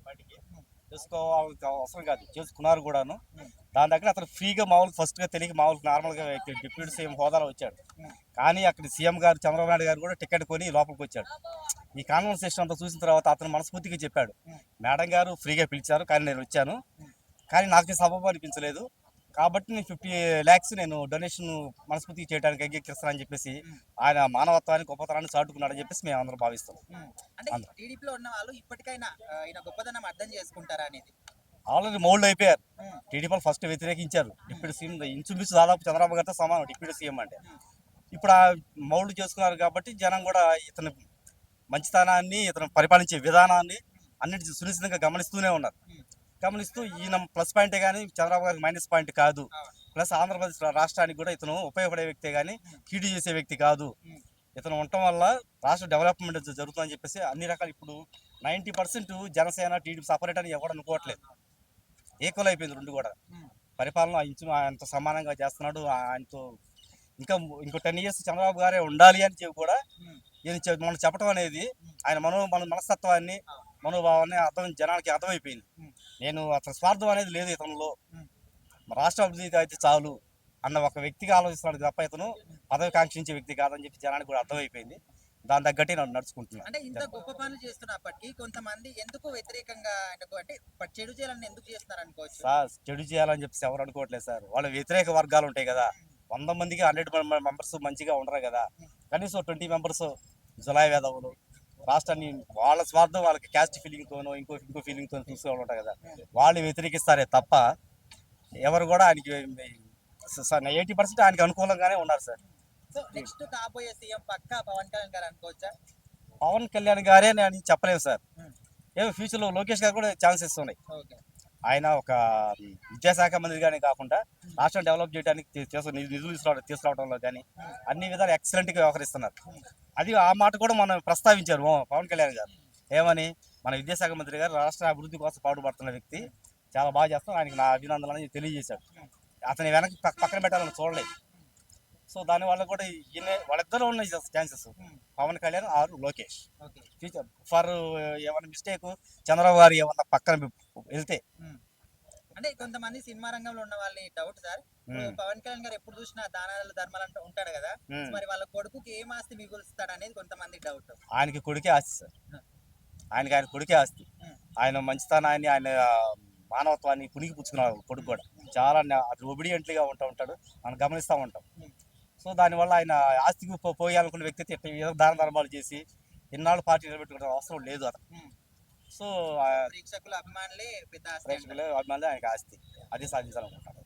బయటికి చేసుకోవాల్సిన అవసరం కాదు, చేసుకున్నారు కూడాను. దాని దగ్గర అతను ఫ్రీగా మామూలు ఫస్ట్గా తెలియక మామూలు నార్మల్గా డిప్యూటీ సీఎం హోదాలో వచ్చాడు. కానీ అక్కడ సీఎం గారు చంద్రబాబు నాయుడు గారు కూడా టికెట్ కొని లోపలికి వచ్చాడు. ఈ కాన్వర్సేషన్ అంతా చూసిన తర్వాత అతను మనస్ఫూర్తిగా చెప్పాడు, మేడం గారు ఫ్రీగా పిలిచారు కానీ నేను వచ్చాను, కానీ నాకు సబబు అనిపించలేదు, కాబట్టి నేను 50 lakhs నేను డొనేషన్ మనస్ఫూర్తిగా చేయడానికి అంగీకరిస్తాను అని చెప్పేసి ఆయన మానవత్వాన్ని గొప్పతనాన్ని చాటుకున్నాడని చెప్పేసి మేము అందరం భావిస్తాం. అంటే టీడీపీలో ఉన్న వాళ్ళు ఇప్పటికైనా ఈయన గొప్పదనం అర్థం చేసుకుంటారా అనేది. ఆల్రెడీ మౌల్డ్ అయిపోయారు. టీడీపీ ఫస్ట్ వ్యతిరేకించారు. డిప్యూటీ సీఎం ఇంచుమించు దాదాపు చంద్రబాబు గారితో సమానం డిప్యూటీ సీఎం అంటే. ఇప్పుడు ఆ మౌల్డ్ చేసుకున్నారు కాబట్టి జనం కూడా ఇతని మంచితనాన్ని, ఇతను పరిపాలించే విధానాన్ని అన్నిటి సునిశ్చితంగా గమనిస్తూనే ఉన్నారు. గమనిస్తూ ఈయన ప్లస్ పాయింటే కానీ చంద్రబాబు గారికి మైనస్ పాయింట్ కాదు. ప్లస్ ఆంధ్రప్రదేశ్ రాష్ట్రానికి కూడా ఇతను ఉపయోగపడే వ్యక్తే కానీ కీడు చేసే వ్యక్తి కాదు. ఇతను ఉండటం వల్ల రాష్ట్ర డెవలప్మెంట్ జరుగుతుందని చెప్పేసి అన్ని రకాలు ఇప్పుడు 90% జనసేన టీడీపీ సపరేట్ అని ఎవరు అనుకోవట్లేదు. ఈక్వల్ అయిపోయింది రెండు కూడా. పరిపాలన ఆయనతో సమానంగా చేస్తున్నాడు. ఆయనతో ఇంకో 10 years చంద్రబాబు గారే ఉండాలి అని చెప్పి కూడా ఈయన మనం చెప్పడం అనేది ఆయన మన మనస్తత్వాన్ని, మనోభావాన్ని జనానికి అర్థమైపోయింది. నేను అతని స్వార్థం అనేది లేదు ఇతనిలో, రాష్ట్ర అభివృద్ధి అయితే చాలు అన్న ఒక వ్యక్తిగా ఆలోచిస్తున్నాడు తప్ప ఇతను పదవి కాంక్షించే వ్యక్తి కాదని చెప్పి జనానికి కూడా అర్థమైపోయింది. దాని తగ్గట్టే నన్ను నడుచుకుంటున్నాను. అంటే ఇంత గొప్ప పనులు చేస్తున్నప్పటికీ కొంతమంది ఎందుకు వ్యతిరేకంగా అంటే చెడు చేయాలని ఎందుకు చేస్తున్నారు అనుకోవచ్చు. సార్ చెడు చేయాలని చెప్పేసి ఎవరు అనుకోవట్లేదు సార్. వాళ్ళ వ్యతిరేక వర్గాలు ఉంటాయి కదా, 100 మందికి 100 members మంచిగా ఉండరు కదా, కనీసం 20 members జులాయి వేదవులు రాష్ట్రాన్ని వాళ్ళ స్వార్థం, వాళ్ళకి క్యాస్ట్ ఫీలింగ్తోనో ఇంకో ఫీలింగ్తో చూసే వాళ్ళు ఉంటారు కదా, వాళ్ళు వ్యతిరేకిస్తారే తప్ప ఎవరు కూడా ఆయనకి 80% ఆయనకి అనుకూలంగానే ఉన్నారు సార్. సో నెక్స్ట్ కాబోయే సీఎం పక్కా పవన్ కళ్యాణ్ గారు అనుకోవచ్చా? పవన్ కళ్యాణ్ గారే అని చెప్పలేము సార్. ఏమో ఫ్యూచర్లో లోకేష్ గారు కూడా ఛాన్సెస్ ఉన్నాయి. ఆయన ఒక విద్యాశాఖ మంత్రిగానే కాకుండా రాష్ట్రం డెవలప్ చేయడానికి నిధులు తీసుకురావడంలో కానీ అన్ని విధాలు ఎక్సలెంట్గా వ్యవహరిస్తున్నారు. అది ఆ మాట కూడా మనం ప్రస్తావించారు పవన్ కళ్యాణ్ గారు. ఏమని, మన విద్యాశాఖ మంత్రి గారు రాష్ట్ర అభివృద్ధి కోసం పాటుపడుతున్న వ్యక్తి, చాలా బాగా చేస్తాం, ఆయనకి నా అభినందనలు తెలియజేశాడు. అతని వెనక్కి పక్కన పెట్టాలని చూడలేదు. సో దానివల్ల కూడా వాళ్ళిద్దరూ ఉన్న chances Pawan Kalyan or Lokesh. Future for ఏమన్నా మిస్టేక్ చంద్రబాబు గారు ఏమన్నా పక్కన వెళ్తే. అంటే కొంతమంది సినిమా రంగంలో ఉన్న వాళ్ళని డౌట్ సార్, పవన్ కళ్యాణ్ గారు ఎప్పుడు చూసినా దానాలు ధర్మాలు అంటూ ఉంటాడు కదా, మరి వాళ్ళ కొడుకుకి ఏం ఆస్తి మిగులుస్తాడు అనేది కొంతమంది డౌట్. ఆయనకి కొడుకే ఆస్తి సార్. ఆయన కొడుకే ఆస్తి. ఆయన మంచితనాన్ని, ఆయన మానవత్వాన్ని పుణికి పుచ్చుకున్నాడు కొడుకు కూడా. చాలా అతను ఒబిడియంట్లీగా ఉంటాడు, మనం గమనిస్తూ ఉంటాం. సో దానివల్ల ఆయన ఆస్తికి పోయాలనుకున్న వ్యక్తి అయితే దాన ధర్మాలు చేసి ఇన్నాళ్ళు పార్టీ నిలబెట్టుకోవడం అవసరం లేదు అతను. సో ప్రేక్షకుల అభిమానులే ఆయనకి ఆస్తి, అది సాధించాలనుకుంటాను.